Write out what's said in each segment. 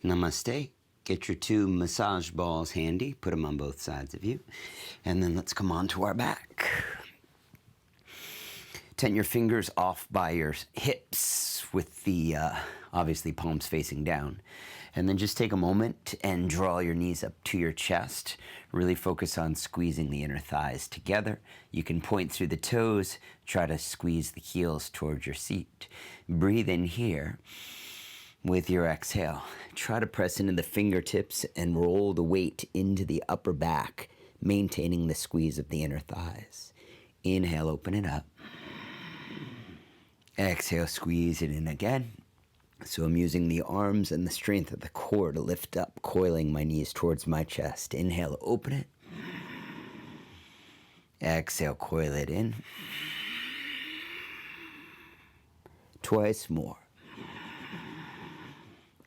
Namaste. Get your two massage balls handy. Put them on both sides of you. And then let's come on to our back. Tent your fingers off by your hips with the, obviously, palms facing down. And then just take a moment and draw your knees up to your chest. Really focus on squeezing the inner thighs together. You can point through the toes. Try to squeeze the heels towards your seat. Breathe in here. With your exhale, try to press into the fingertips and roll the weight into the upper back, maintaining the squeeze of the inner thighs. Inhale, open it up. Exhale, squeeze it in again. So I'm using the arms and the strength of the core to lift up, coiling my knees towards my chest. Inhale, open it. Exhale, coil it in. Twice more.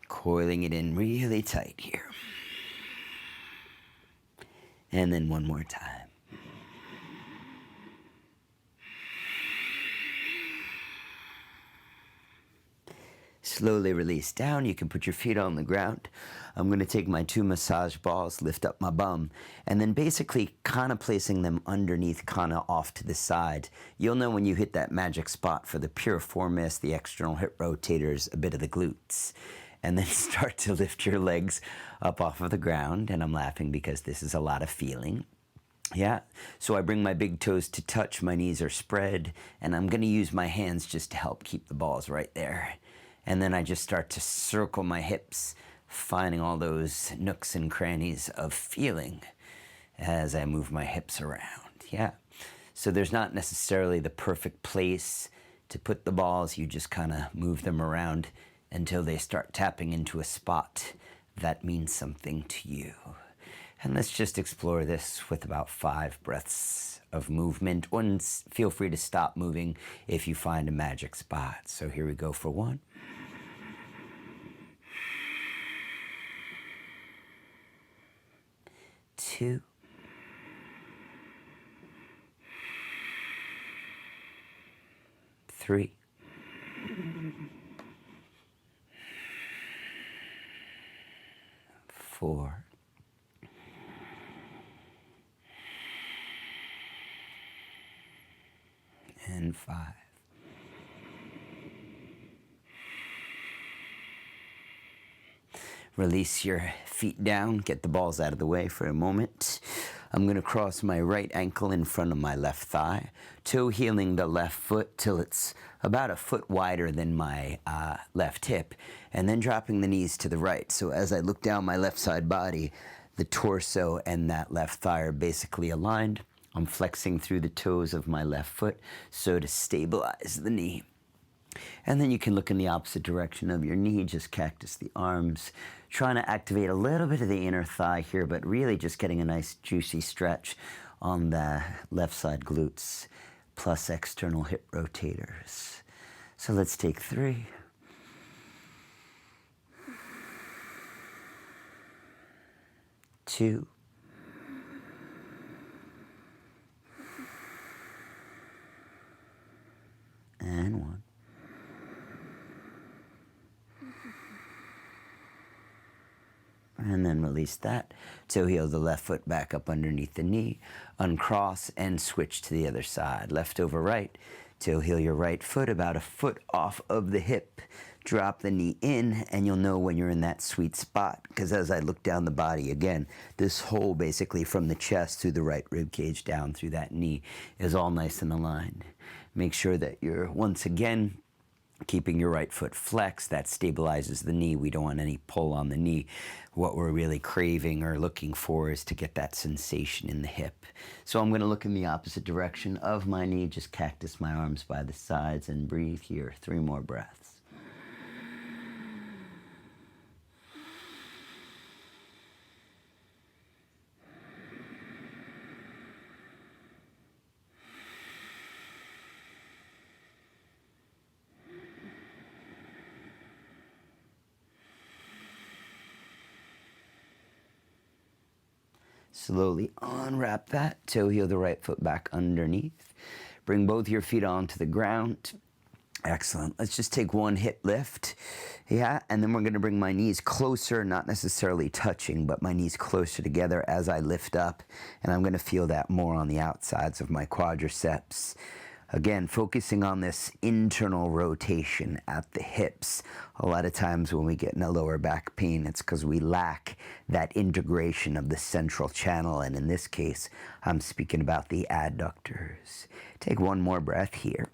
Coiling it in really tight here. And then one more time. Slowly release down. You can put your feet on the ground. I'm going to take my two massage balls, lift up my bum, and then basically kind of placing them underneath, kind of off to the side. You'll know when you hit that magic spot for the piriformis, the external hip rotators, a bit of the glutes. And then start to lift your legs up off of the ground. And I'm laughing because this is a lot of feeling. Yeah, so I bring my big toes to touch, my knees are spread, and I'm going to use my hands just to help keep the balls right there. And then I just start to circle my hips, finding all those nooks and crannies of feeling as I move my hips around. Yeah, so there's not necessarily the perfect place to put the balls. You just kind of move them around until they start tapping into a spot that means something to you. And let's just explore this with about 5 breaths of movement. Once, feel free to stop moving if you find a magic spot. So here we go for 1. 2. 3. 4. And 5. Release your feet down, get the balls out of the way for a moment. I'm going to cross my right ankle in front of my left thigh, toe heeling the left foot till it's about a foot wider than my left hip, and then dropping the knees to the right. So as I look down my left side body, the torso and that left thigh are basically aligned. I'm flexing through the toes of my left foot so to stabilize the knee. And then you can look in the opposite direction of your knee, just cactus the arms, trying to activate a little bit of the inner thigh here, but really just getting a nice juicy stretch on the left side glutes, plus external hip rotators. So let's take 3. 2. And 1. And then release that. Toe heel the left foot back up underneath the knee. Uncross and switch to the other side. Left over right. Toe heel your right foot about a foot off of the hip. Drop the knee in, and you'll know when you're in that sweet spot. Because as I look down the body again, this hole basically from the chest through the right rib cage down through that knee is all nice and aligned. Make sure that you're, once again, keeping your right foot flexed. That stabilizes the knee. We don't want any pull on the knee. What we're really craving or looking for is to get that sensation in the hip. So I'm going to look in the opposite direction of my knee, just cactus my arms by the sides and breathe here. 3 more breaths. Slowly unwrap that, toe heel the right foot back underneath. Bring both your feet onto the ground. Excellent. Let's just take one hip lift. Yeah, and then we're going to bring my knees closer, not necessarily touching, but my knees closer together as I lift up. And I'm going to feel that more on the outsides of my quadriceps. Again, focusing on this internal rotation at the hips. A lot of times when we get in a lower back pain, it's because we lack that integration of the central channel. And in this case, I'm speaking about the adductors. Take one more breath here.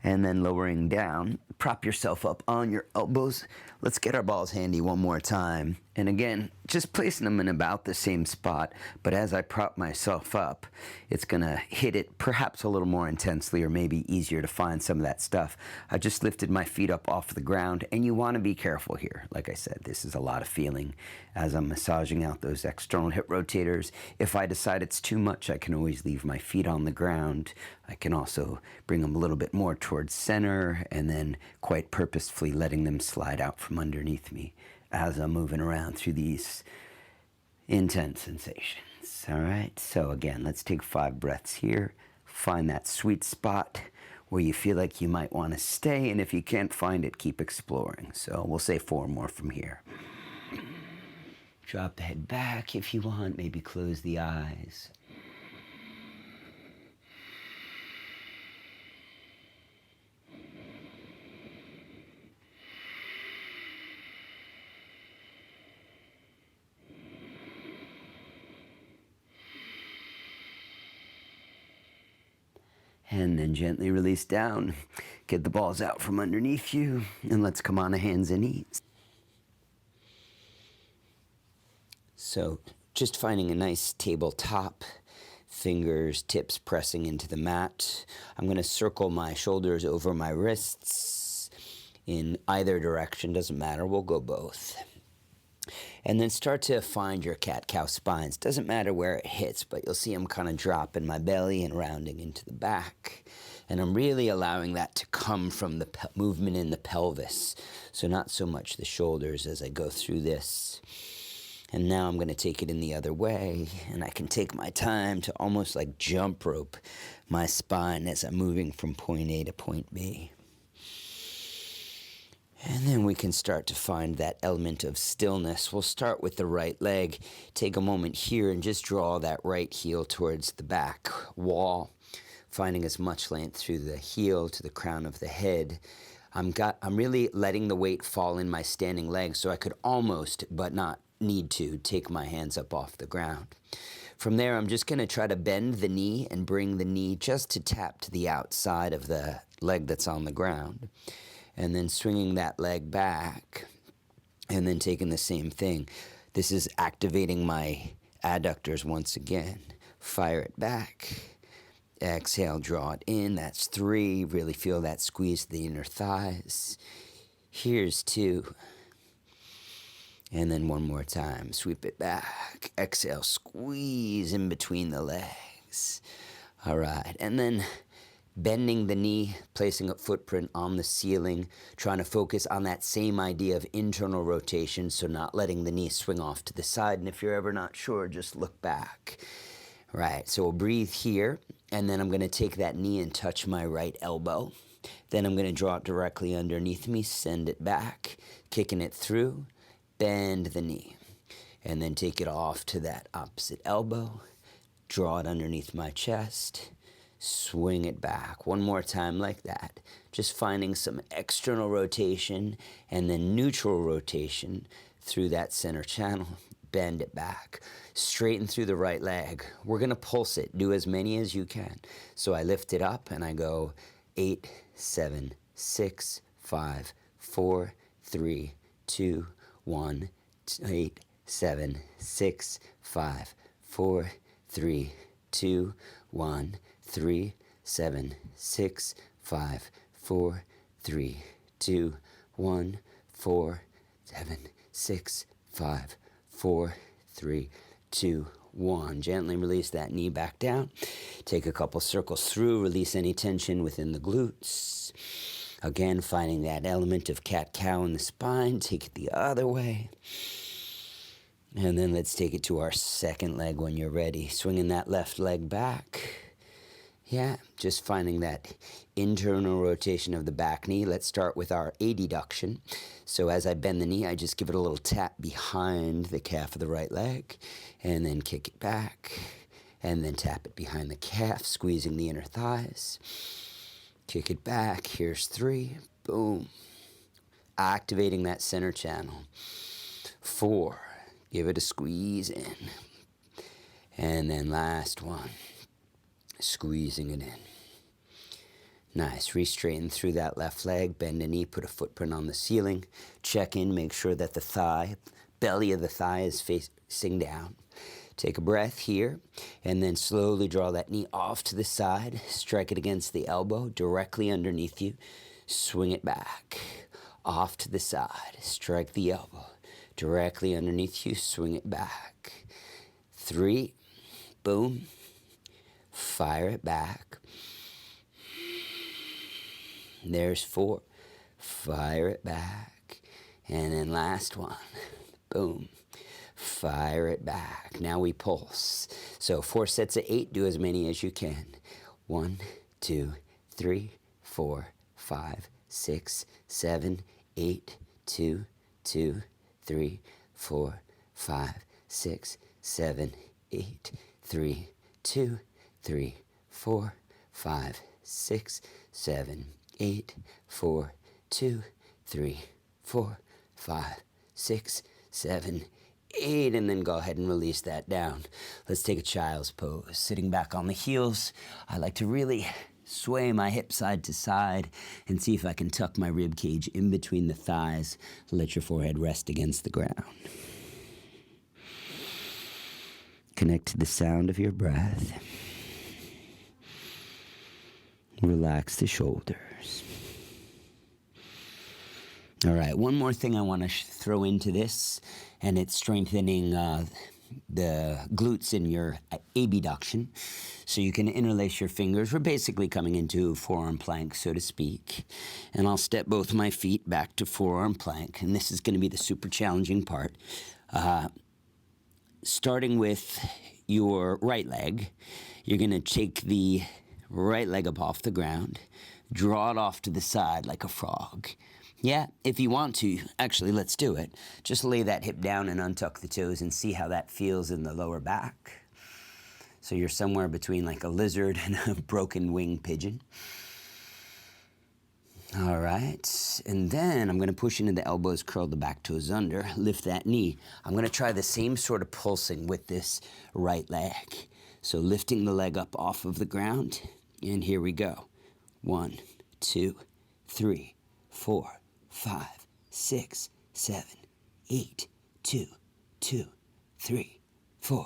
And then lowering down, prop yourself up on your elbows. Let's get our balls handy one more time. And again, just placing them in about the same spot, but as I prop myself up, it's gonna hit it perhaps a little more intensely, or maybe easier to find some of that stuff. I just lifted my feet up off the ground, and you wanna be careful here. Like I said, this is a lot of feeling as I'm massaging out those external hip rotators. If I decide it's too much, I can always leave my feet on the ground. I can also bring them a little bit more towards center, and then quite purposefully letting them slide out from underneath me as I'm moving around through these intense sensations. All right, so again, let's take 5 breaths here. Find that sweet spot where you feel like you might want to stay, and if you can't find it, keep exploring. So we'll say 4 more from here. Drop the head back if you want, maybe close the eyes. And then gently release down. Get the balls out from underneath you, and let's come on to hands and knees. So just finding a nice tabletop, fingers, tips pressing into the mat. I'm going to circle my shoulders over my wrists in either direction, doesn't matter, we'll go both. And then start to find your cat-cow spines. Doesn't matter where it hits, but you'll see them kind of drop in my belly and rounding into the back. And I'm really allowing that to come from the movement in the pelvis. So not so much the shoulders as I go through this. And now I'm going to take it in the other way. And I can take my time to almost like jump rope my spine as I'm moving from point A to point B. And then we can start to find that element of stillness. We'll start with the right leg. Take a moment here and just draw that right heel towards the back wall, finding as much length through the heel to the crown of the head. I'm really letting the weight fall in my standing leg, so I could almost, but not need to, take my hands up off the ground. From there, I'm just going to try to bend the knee and bring the knee just to tap to the outside of the leg that's on the ground. And then swinging that leg back, and then taking the same thing. This is activating my adductors once again. Fire it back. Exhale, draw it in. That's 3. Really feel that squeeze the inner thighs. Here's 2. And then one more time. Sweep it back. Exhale, squeeze in between the legs. All right, and then bending the knee, placing a footprint on the ceiling, trying to focus on that same idea of internal rotation, so not letting the knee swing off to the side. And if you're ever not sure, just look back. Right, so we'll breathe here, and then I'm going to take that knee and touch my right elbow. Then I'm going to draw it directly underneath me, send it back, kicking it through, bend the knee, and then take it off to that opposite elbow, draw it underneath my chest, swing it back. One more time like that. Just finding some external rotation and then neutral rotation through that center channel. Bend it back. Straighten through the right leg. We're going to pulse it. Do as many as you can. So I lift it up and I go 8, 7, 6, 5, 4, 3, 2, 1, 8, 7, 6, 5, 4, 3, 2, 1, 3, 7, 6, 5, 4, 3, 2, 1, 4, 7, 6, 5, 4, 3, 2, 1. Gently release that knee back down. Take a couple circles through. Release any tension within the glutes. Again, finding that element of cat-cow in the spine. Take it the other way. And then let's take it to our second leg when you're ready. Swinging that left leg back. Yeah, just finding that internal rotation of the back knee. Let's start with our adduction. So as I bend the knee, I just give it a little tap behind the calf of the right leg, and then kick it back, and then tap it behind the calf, squeezing the inner thighs. Kick it back. Here's 3. Boom. Activating that center channel. 4. Give it a squeeze in. And then last one. Squeezing it in. Nice. Re-straighten through that left leg. Bend the knee. Put a footprint on the ceiling. Check in. Make sure that the belly of the thigh is facing down. Take a breath here. And then slowly draw that knee off to the side. Strike it against the elbow directly underneath you. Swing it back. Off to the side. Strike the elbow directly underneath you. Swing it back. 3. Boom. Fire it back. There's 4. Fire it back. And then last one. Boom. Fire it back. Now we pulse. So 4 sets of 8. Do as many as you can. 1, 2, 3, 4, 5, 6, 7, 8, 2, 2, 3, 4, 5, 6, 7, 8, 3, 2, 3, 4, 5, 6, 7, 8, 4, 2, 3, 4, 5, 6, 7, 8, and then go ahead and release that down. Let's take a child's pose. Sitting back on the heels, I like to really sway my hips side to side and see if I can tuck my rib cage in between the thighs. Let your forehead rest against the ground. Connect to the sound of your breath. Relax the shoulders. All right, one more thing I want to throw into this, and it's strengthening the glutes in your abduction. So you can interlace your fingers. We're basically coming into forearm plank, so to speak. And I'll step both my feet back to forearm plank, and this is going to be the super challenging part. Starting with your right leg, you're going to take the right leg up off the ground, draw it off to the side like a frog. Yeah, if you want to, actually, let's do it. Just lay that hip down and untuck the toes and see how that feels in the lower back. So you're somewhere between like a lizard and a broken wing pigeon. All right, and then I'm going to push into the elbows, curl the back toes under, lift that knee. I'm going to try the same sort of pulsing with this right leg. So lifting the leg up off of the ground, and here we go. 1, 2, 3, 4, 5, 6, 7, 8, 2, 2, 3, 4,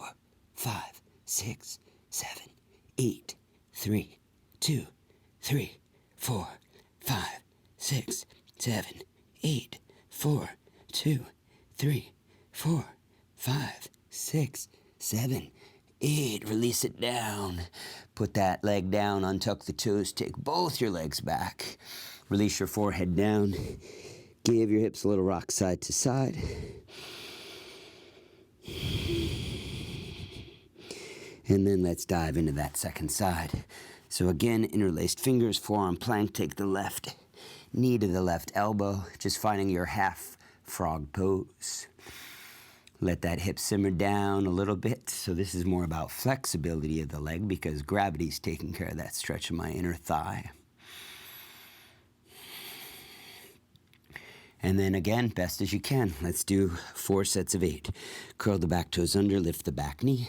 5, 6, 7, 8, 3, 2, 3, 4, 5, 6, 7, 8, 4, 2, 3, 4, 5, 6, 7, 8. Release it down. Put that leg down, untuck the toes, take both your legs back. Release your forehead down. Give your hips a little rock side to side. And then let's dive into that second side. So again, interlaced fingers, forearm plank. Take the left knee to the left elbow, just finding your half frog pose. Let that hip simmer down a little bit. So this is more about flexibility of the leg because gravity's taking care of that stretch of my inner thigh. And then again, best as you can. Let's do 4 sets of 8. Curl the back toes under, lift the back knee,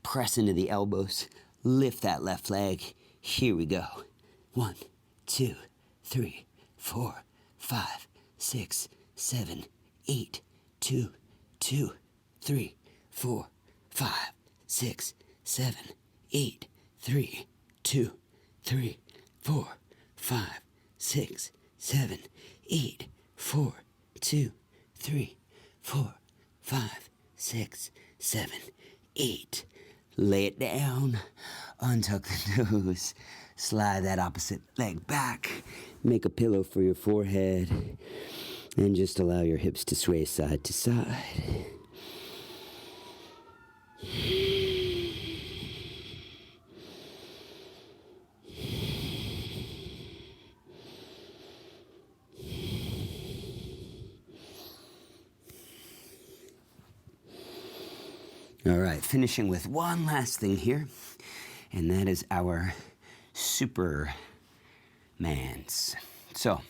press into the elbows, lift that left leg. Here we go. 1, 2, 3, 4, 5, 6, 7, 8, 2, 2, 3, 4, 5, 6, 7, 8, 3, 2, 3, 4, 5, 6, 7, 8, 4, 2, 3, 4, 5, 6, 7, 8. Lay it down, untuck the toes, slide that opposite leg back, make a pillow for your forehead, and just allow your hips to sway side to side. All right, finishing with one last thing here, and that is our Supermans. So,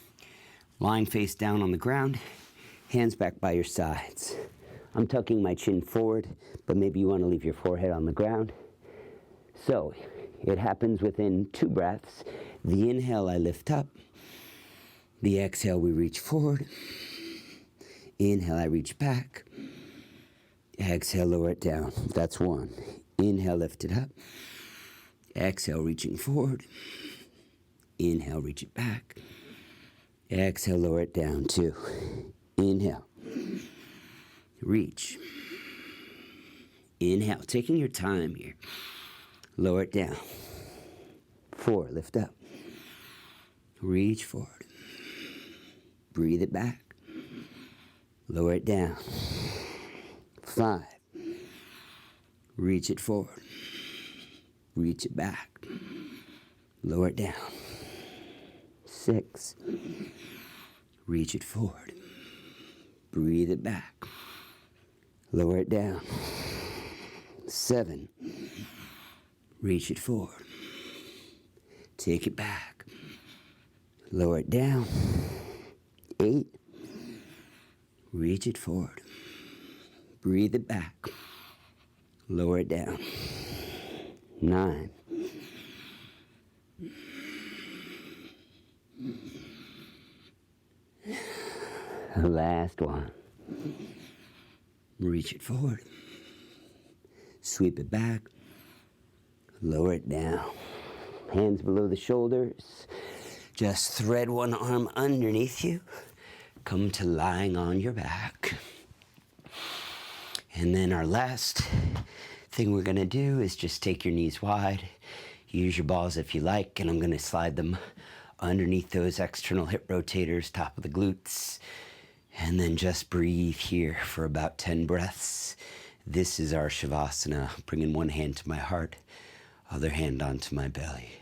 lying face down on the ground, hands back by your sides. I'm tucking my chin forward, but maybe you want to leave your forehead on the ground. So, it happens within 2 breaths. The inhale, I lift up. The exhale, we reach forward. Inhale, I reach back. Exhale, lower it down. That's 1. Inhale, lift it up. Exhale, reaching forward. Inhale, reach it back. Exhale, lower it down. 2. Inhale. Reach. Inhale, taking your time here. Lower it down. 4, lift up. Reach forward. Breathe it back. Lower it down. 5. Reach it forward. Reach it back. Lower it down. 6. Reach it forward. Breathe it back. Lower it down. 7. Reach it forward. Take it back. Lower it down. 8. Reach it forward. Breathe it back. Lower it down. 9. Last one. Reach it forward. Sweep it back. Lower it down. Hands below the shoulders. Just thread one arm underneath you. Come to lying on your back. And then our last thing we're going to do is just take your knees wide. Use your balls if you like, and I'm going to slide them underneath those external hip rotators, top of the glutes. And then just breathe here for about 10 breaths. This is our Shavasana, bringing one hand to my heart, other hand onto my belly.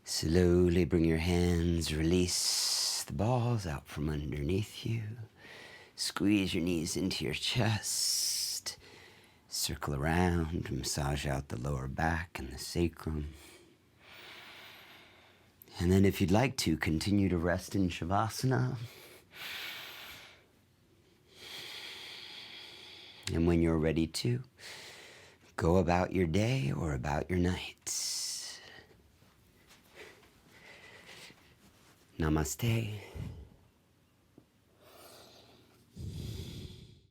Slowly bring your hands, release the balls out from underneath you. Squeeze your knees into your chest. Circle around, massage out the lower back and the sacrum. And then if you'd like to, continue to rest in Shavasana. And when you're ready to, go about your day or about your night. Namaste.